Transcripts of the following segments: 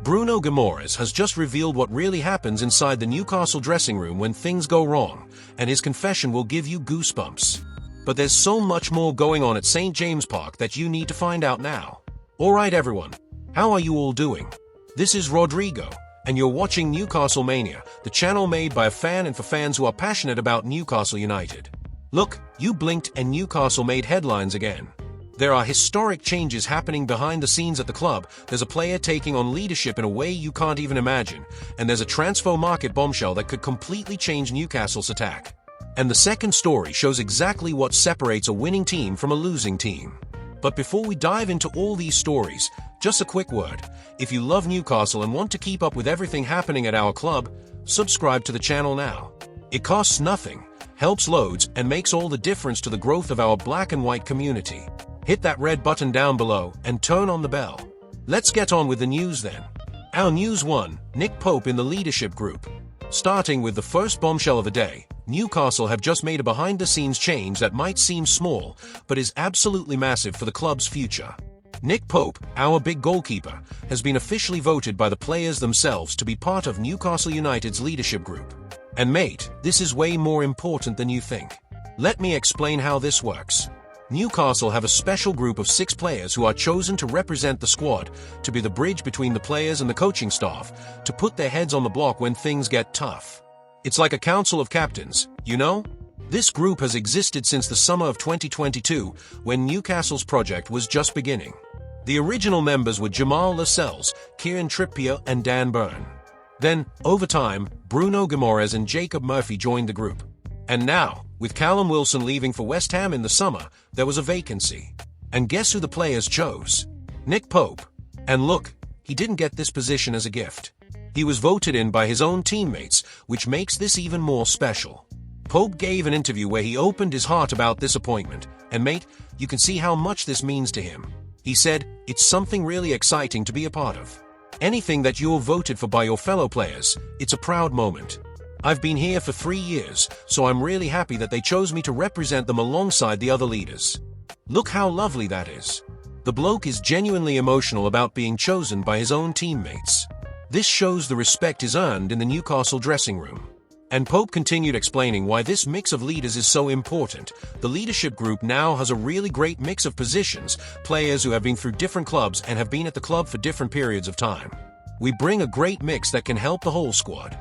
Bruno Guimaraes has just revealed what really happens inside the Newcastle dressing room when things go wrong, and his confession will give you goosebumps. But there's so much more going on at St. James Park that you need to find out now. Alright everyone, how are you all doing? This is Rodrigo, and you're watching Newcastle Mania, the channel made by a fan and for fans who are passionate about Newcastle United. Look, you blinked and Newcastle made headlines again. There are historic changes happening behind the scenes at the club, there's a player taking on leadership in a way you can't even imagine, and there's a transfer market bombshell that could completely change Newcastle's attack. And the second story shows exactly what separates a winning team from a losing team. But before we dive into all these stories, just a quick word. If you love Newcastle and want to keep up with everything happening at our club, subscribe to the channel now. It costs nothing, helps loads, and makes all the difference to the growth of our black and white community. Hit that red button down below and turn on the bell. Let's get on with the news then. Our News 1, Nick Pope in the leadership group. Starting with the first bombshell of the day, Newcastle have just made a behind-the-scenes change that might seem small, but is absolutely massive for the club's future. Nick Pope, our big goalkeeper, has been officially voted by the players themselves to be part of Newcastle United's leadership group. And mate, this is way more important than you think. Let me explain how this works. Newcastle have a special group of 6 players who are chosen to represent the squad, to be the bridge between the players and the coaching staff, to put their heads on the block when things get tough. It's like a council of captains, you know? This group has existed since the summer of 2022, when Newcastle's project was just beginning. The original members were Jamal Lascelles, Kieran Trippier and Dan Burn. Then, over time, Bruno Guimaraes and Jacob Murphy joined the group. And now, with Callum Wilson leaving for West Ham in the summer, there was a vacancy. And guess who the players chose? Nick Pope. And look, he didn't get this position as a gift. He was voted in by his own teammates, which makes this even more special. Pope gave an interview where he opened his heart about this appointment, and mate, you can see how much this means to him. He said, "It's something really exciting to be a part of. Anything that you're voted for by your fellow players, it's a proud moment. I've been here for 3 years, so I'm really happy that they chose me to represent them alongside the other leaders." Look how lovely that is. The bloke is genuinely emotional about being chosen by his own teammates. This shows the respect is earned in the Newcastle dressing room. And Pope continued explaining why this mix of leaders is so important. The leadership group now has a really great mix of positions, players who have been through different clubs and have been at the club for different periods of time. We bring a great mix that can help the whole squad.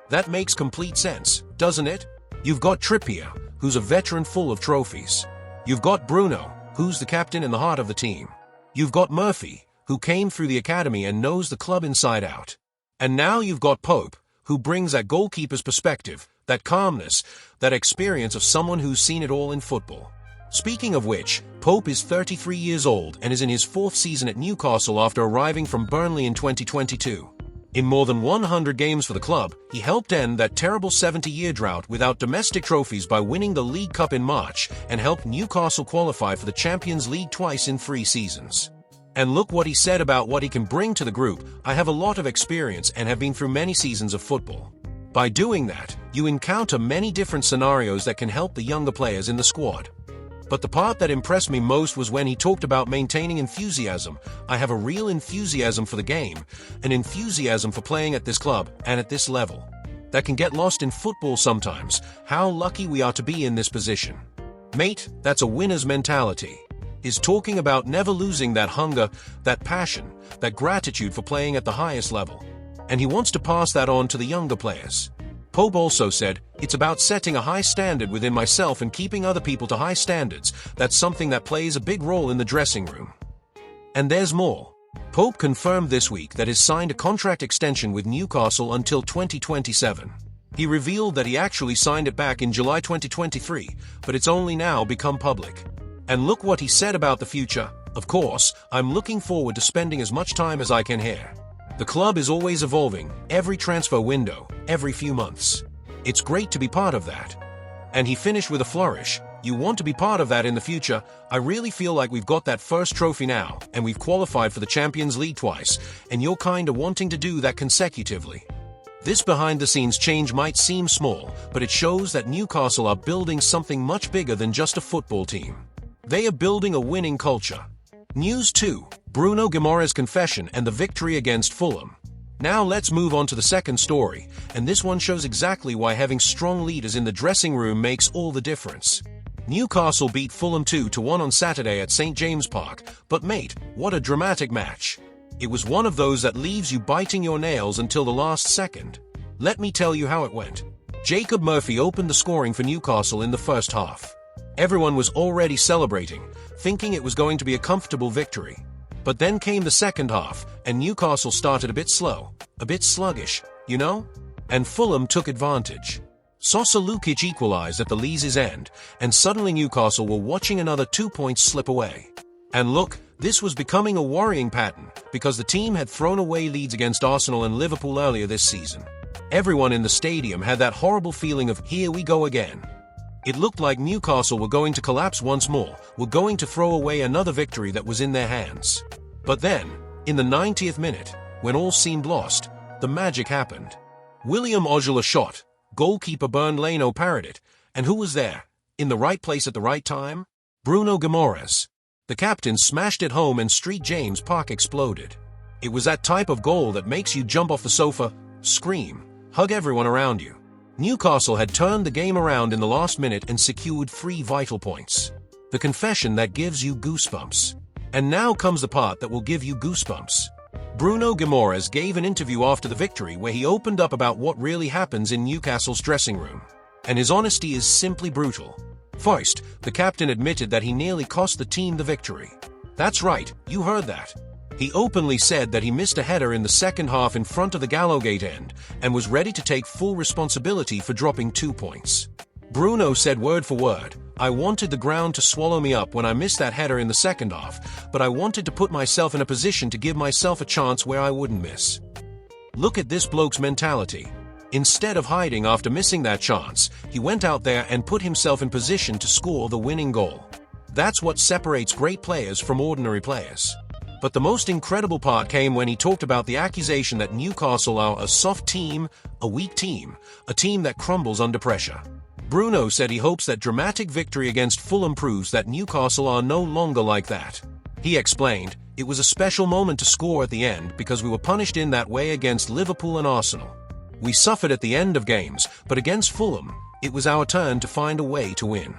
That makes complete sense, doesn't it? You've got Trippier, who's a veteran full of trophies. You've got Bruno, who's the captain and the heart of the team. You've got Murphy, who came through the academy and knows the club inside out. And now you've got Pope, who brings that goalkeeper's perspective, that calmness, that experience of someone who's seen it all in football. Speaking of which, Pope is 33 years old and is in his 4th season at Newcastle after arriving from Burnley in 2022. In more than 100 games for the club, he helped end that terrible 70-year drought without domestic trophies by winning the League Cup in March and helped Newcastle qualify for the Champions League twice in 3 seasons. And look what he said about what he can bring to the group. "I have a lot of experience and have been through many seasons of football. By doing that, you encounter many different scenarios that can help the younger players in the squad." But the part that impressed me most was when he talked about maintaining enthusiasm. "I have a real enthusiasm for the game, an enthusiasm for playing at this club and at this level. That can get lost in football sometimes. How lucky we are to be in this position. Mate, that's a winner's mentality." Is talking about never losing that hunger, that passion, that gratitude for playing at the highest level. And he wants to pass that on to the younger players. Pope also said, "It's about setting a high standard within myself and keeping other people to high standards. That's something that plays a big role in the dressing room." And there's more. Pope confirmed this week that he's signed a contract extension with Newcastle until 2027. He revealed that he actually signed it back in July 2023, but it's only now become public. And look what he said about the future. "Of course, I'm looking forward to spending as much time as I can here. The club is always evolving, every transfer window, every few months. It's great to be part of that." And he finished with a flourish. "You want to be part of that in the future. I really feel like we've got that first trophy now, and we've qualified for the Champions League twice, and you're kinda wanting to do that consecutively." This behind-the-scenes change might seem small, but it shows that Newcastle are building something much bigger than just a football team. They are building a winning culture. News 2, Bruno Guimaraes' confession and the victory against Fulham. Now let's move on to the second story, and this one shows exactly why having strong leaders in the dressing room makes all the difference. Newcastle beat Fulham 2-1 on Saturday at St James Park, but mate, what a dramatic match. It was one of those that leaves you biting your nails until the last second. Let me tell you how it went. Jacob Murphy opened the scoring for Newcastle in the first half. Everyone was already celebrating, thinking it was going to be a comfortable victory. But then came the second half, and Newcastle started a bit slow, a bit sluggish, you know? And Fulham took advantage. Sosa Lukic equalized at the Lees' end, and suddenly Newcastle were watching another 2 points slip away. And look, this was becoming a worrying pattern, because the team had thrown away leads against Arsenal and Liverpool earlier this season. Everyone in the stadium had that horrible feeling of, here we go again. It looked like Newcastle were going to collapse once more, were going to throw away another victory that was in their hands. But then, in the 90th minute, when all seemed lost, the magic happened. William Ojala shot, goalkeeper Bernd Leno parried it, and who was there, in the right place at the right time? Bruno Guimaraes. The captain smashed it home and St James Park exploded. It was that type of goal that makes you jump off the sofa, scream, hug everyone around you. Newcastle had turned the game around in the last minute and secured 3 vital points. The confession that gives you goosebumps. And now comes the part that will give you goosebumps. Bruno Guimaraes gave an interview after the victory where he opened up about what really happens in Newcastle's dressing room. And his honesty is simply brutal. First, the captain admitted that he nearly cost the team the victory. That's right, you heard that. He openly said that he missed a header in the second half in front of the Gallowgate end and was ready to take full responsibility for dropping 2 points. Bruno said word for word, I wanted the ground to swallow me up when I missed that header in the second half, but I wanted to put myself in a position to give myself a chance where I wouldn't miss. Look at this bloke's mentality. Instead of hiding after missing that chance, he went out there and put himself in position to score the winning goal. That's what separates great players from ordinary players. But the most incredible part came when he talked about the accusation that Newcastle are a soft team, a weak team, a team that crumbles under pressure. Bruno said he hopes that dramatic victory against Fulham proves that Newcastle are no longer like that. He explained, it was a special moment to score at the end because we were punished in that way against Liverpool and Arsenal. We suffered at the end of games, but against Fulham, it was our turn to find a way to win.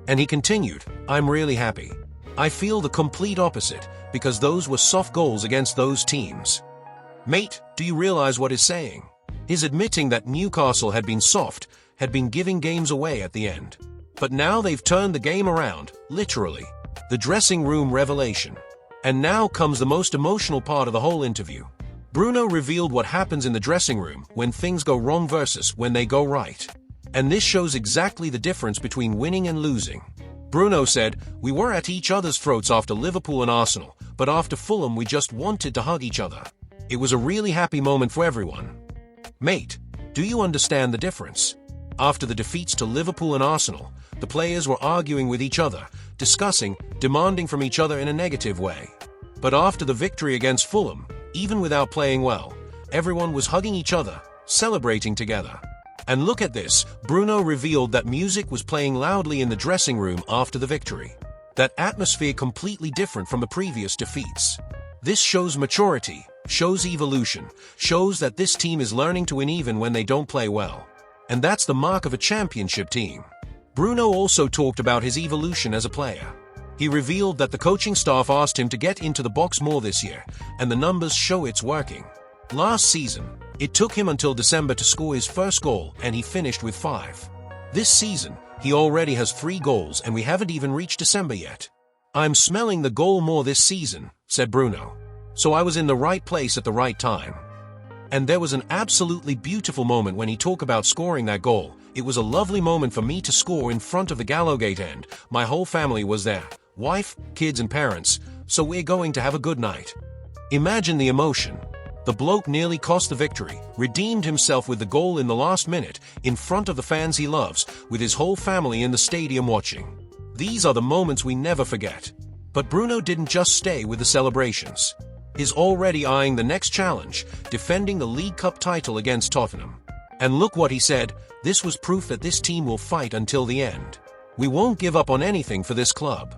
And he continued, I'm really happy. I feel the complete opposite, because those were soft goals against those teams. Mate, do you realize what he's saying? He's admitting that Newcastle had been soft, had been giving games away at the end. But now they've turned the game around, literally. The dressing room revelation. And now comes the most emotional part of the whole interview. Bruno revealed what happens in the dressing room when things go wrong versus when they go right. And this shows exactly the difference between winning and losing. Bruno said, we were at each other's throats after Liverpool and Arsenal, but after Fulham we just wanted to hug each other. It was a really happy moment for everyone. Mate, do you understand the difference? After the defeats to Liverpool and Arsenal, the players were arguing with each other, discussing, demanding from each other in a negative way. But after the victory against Fulham, even without playing well, everyone was hugging each other, celebrating together. And look at this, Bruno revealed that music was playing loudly in the dressing room after the victory. That atmosphere completely different from the previous defeats. This shows maturity, shows evolution, shows that this team is learning to win even when they don't play well. And that's the mark of a championship team. Bruno also talked about his evolution as a player. He revealed that the coaching staff asked him to get into the box more this year, and the numbers show it's working. Last season, it took him until December to score his first goal, and he finished with 5. This season, he already has 3 goals, and we haven't even reached December yet. I'm smelling the goal more this season, said Bruno. So I was in the right place at the right time. And there was an absolutely beautiful moment when he talked about scoring that goal. It was a lovely moment for me to score in front of the Gallowgate end. My whole family was there. Wife, kids and parents. So we're going to have a good night. Imagine the emotion. The bloke nearly cost the victory, redeemed himself with the goal in the last minute, in front of the fans he loves, with his whole family in the stadium watching. These are the moments we never forget. But Bruno didn't just stay with the celebrations. He's already eyeing the next challenge, defending the League Cup title against Tottenham. And look what he said, this was proof that this team will fight until the end. We won't give up on anything for this club.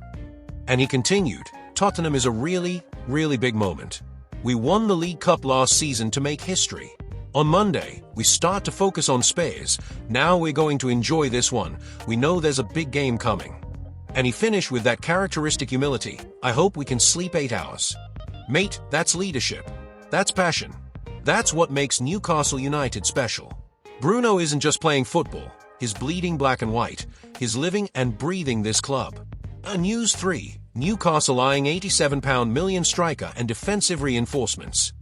And he continued, Tottenham is a really, really big moment. We won the League Cup last season to make history. On Monday, we start to focus on Spurs. Now we're going to enjoy this one. We know there's a big game coming. And he finished with that characteristic humility. I hope we can sleep 8 hours. Mate, that's leadership. That's passion. That's what makes Newcastle United special. Bruno isn't just playing football. He's bleeding black and white. He's living and breathing this club. News 3. Newcastle eyeing £87 million striker and defensive reinforcements.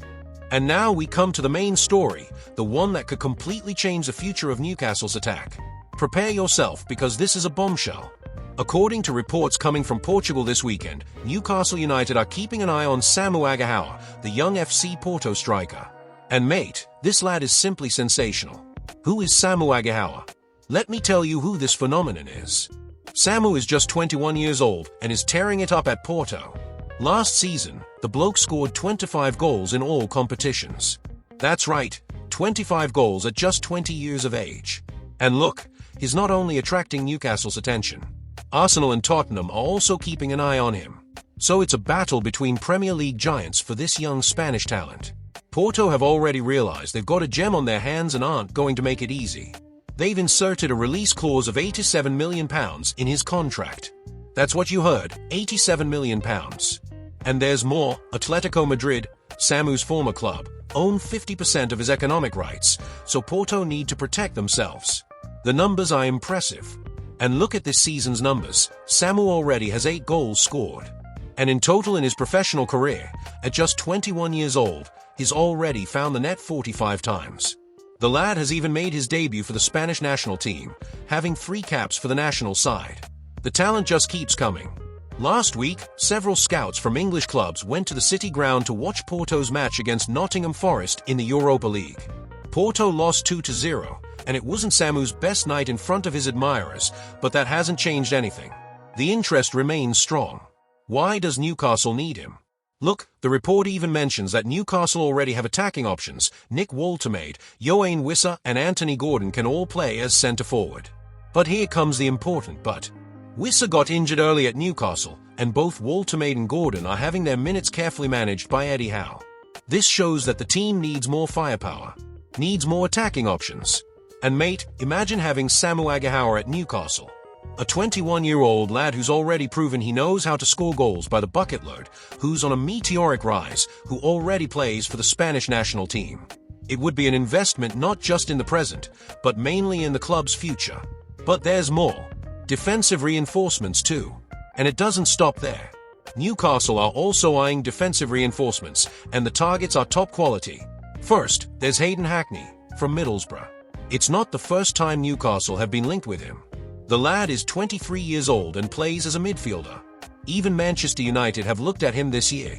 And now we come to the main story, the one that could completely change the future of Newcastle's attack. Prepare yourself because this is a bombshell. According to reports coming from Portugal this weekend, Newcastle United are keeping an eye on Samu Agahoua, the young FC Porto striker. And mate, this lad is simply sensational. Who is Samu Agahoua? Let me tell you who this phenomenon is. Samu is just 21 years old and is tearing it up at Porto. Last season, the bloke scored 25 goals in all competitions. That's right, 25 goals at just 20 years of age. And look, he's not only attracting Newcastle's attention. Arsenal and Tottenham are also keeping an eye on him. So it's a battle between Premier League giants for this young Spanish talent. Porto have already realized they've got a gem on their hands and aren't going to make it easy. They've inserted a release clause of £87 million in his contract. That's what you heard, £87 million. And there's more. Atletico Madrid, Samu's former club, own 50% of his economic rights, so Porto need to protect themselves. The numbers are impressive. And look at this season's numbers. Samu already has 8 goals scored. And in total in his professional career, at just 21 years old, he's already found the net 45 times. The lad has even made his debut for the Spanish national team, having 3 caps for the national side. The talent just keeps coming. Last week, several scouts from English clubs went to the City ground to watch Porto's match against Nottingham Forest in the Europa League. Porto lost 2-0, and it wasn't Samu's best night in front of his admirers, but that hasn't changed anything. The interest remains strong. Why does Newcastle need him? Look, the report even mentions that Newcastle already have attacking options. Nick Woltemade, Yoane Wissa and Anthony Gordon can all play as centre-forward. But here comes the important but. Wissa got injured early at Newcastle, and both Woltemade and Gordon are having their minutes carefully managed by Eddie Howe. This shows that the team needs more firepower, needs more attacking options. And mate, imagine having Samu Agahoua at Newcastle. A 21-year-old lad who's already proven he knows how to score goals by the bucket load, who's on a meteoric rise, who already plays for the Spanish national team. It would be an investment not just in the present, but mainly in the club's future. But there's more. Defensive reinforcements too. And it doesn't stop there. Newcastle are also eyeing defensive reinforcements, and the targets are top quality. First, there's Hayden Hackney, from Middlesbrough. It's not the first time Newcastle have been linked with him. The lad is 23 years old and plays as a midfielder. Even Manchester United have looked at him this year.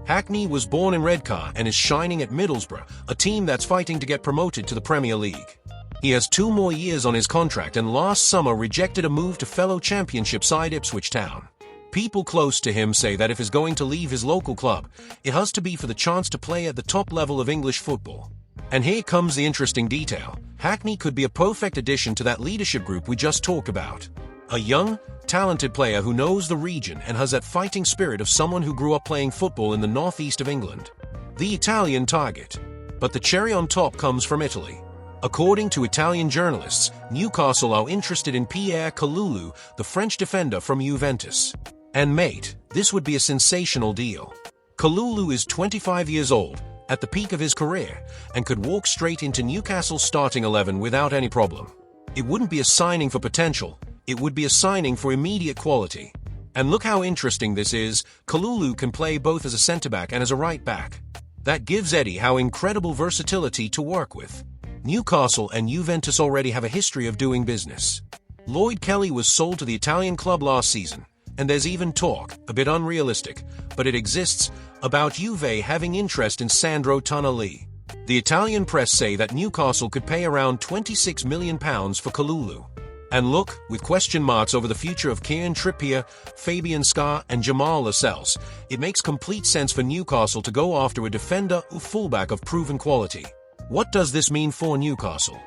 Hackney was born in Redcar and is shining at Middlesbrough, a team that's fighting to get promoted to the Premier League. He has 2 more years on his contract and last summer rejected a move to fellow championship side Ipswich Town. People close to him say that if he's going to leave his local club, it has to be for the chance to play at the top level of English football. And here comes the interesting detail. Hackney could be a perfect addition to that leadership group we just talked about. A young, talented player who knows the region and has that fighting spirit of someone who grew up playing football in the northeast of England. The Italian target. But the cherry on top comes from Italy. According to Italian journalists, Newcastle are interested in Pierre Kalulu, the French defender from Juventus. And mate, this would be a sensational deal. Kalulu is 25 years old, at the peak of his career, and could walk straight into Newcastle's starting 11 without any problem. It wouldn't be a signing for potential, it would be a signing for immediate quality. And look how interesting this is, Kalulu can play both as a centre-back and as a right-back. That gives Eddie Howe incredible versatility to work with. Newcastle and Juventus already have a history of doing business. Lloyd Kelly was sold to the Italian club last season, and there's even talk, a bit unrealistic, but it exists, about Juve having interest in Sandro Tonali. The Italian press say that Newcastle could pay around £26 million for Kalulu. And look, with question marks over the future of Kieran Trippier, Fabian Schär and Jamal Lascelles, it makes complete sense for Newcastle to go after a defender or fullback of proven quality. What does this mean for Newcastle?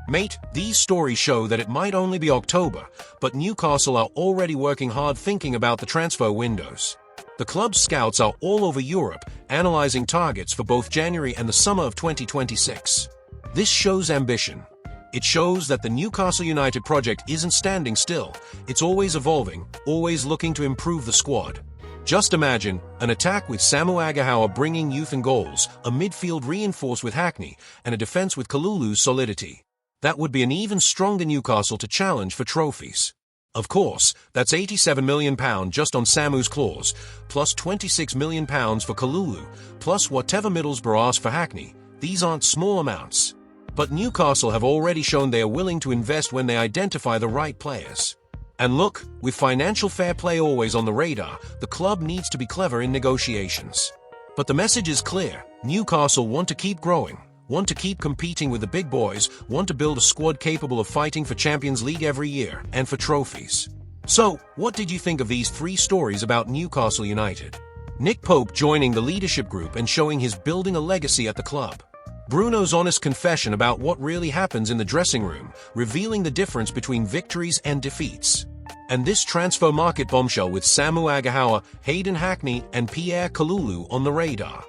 Mate, these stories show that it might only be October, but Newcastle are already working hard thinking about the transfer windows. The club's scouts are all over Europe, analyzing targets for both January and the summer of 2026. This shows ambition. It shows that the Newcastle United project isn't standing still. It's always evolving, always looking to improve the squad. Just imagine an attack with Samu bringing youth and goals, a midfield reinforced with Hackney, and a defense with Kalulu's solidity. That would be an even stronger Newcastle to challenge for trophies. Of course, that's £87 million just on Samu's clause, plus £26 million for Kalulu, plus whatever Middlesbrough asked for Hackney. These aren't small amounts. But Newcastle have already shown they are willing to invest when they identify the right players. And look, with financial fair play always on the radar, the club needs to be clever in negotiations. But the message is clear. Newcastle want to keep growing, want to keep competing with the big boys, want to build a squad capable of fighting for Champions League every year, and for trophies. So, what did you think of these 3 stories about Newcastle United? Nick Pope joining the leadership group and showing his building a legacy at the club. Bruno's honest confession about what really happens in the dressing room, revealing the difference between victories and defeats. And this transfer market bombshell with Samu Agahawa, Hayden Hackney, and Pierre Kalulu on the radar.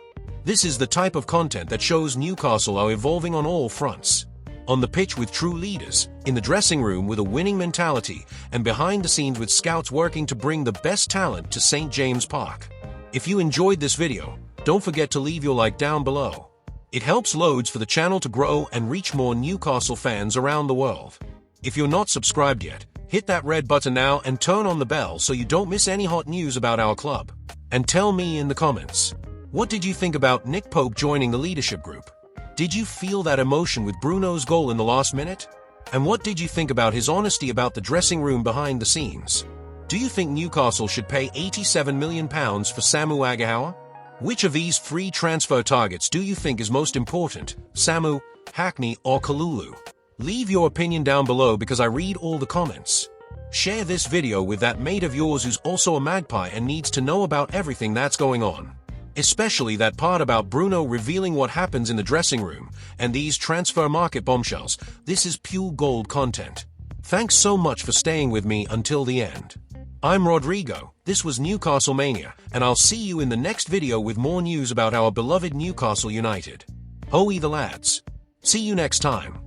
This is the type of content that shows Newcastle are evolving on all fronts. On the pitch with true leaders, in the dressing room with a winning mentality, and behind the scenes with scouts working to bring the best talent to St. James Park. If you enjoyed this video, don't forget to leave your like down below. It helps loads for the channel to grow and reach more Newcastle fans around the world. If you're not subscribed yet, hit that red button now and turn on the bell so you don't miss any hot news about our club. And tell me in the comments, what did you think about Nick Pope joining the leadership group? Did you feel that emotion with Bruno's goal in the last minute? And what did you think about his honesty about the dressing room behind the scenes? Do you think Newcastle should pay £87 million for Samu Agahawa? Which of these 3 transfer targets do you think is most important, Samu, Hackney, or Kalulu? Leave your opinion down below because I read all the comments. Share this video with that mate of yours who's also a Magpie and needs to know about everything that's going on. Especially that part about Bruno revealing what happens in the dressing room, and these transfer market bombshells. This is pure gold content. Thanks so much for staying with me until the end. I'm Rodrigo, this was Newcastle Mania, and I'll see you in the next video with more news about our beloved Newcastle United. Hoey the lads. See you next time.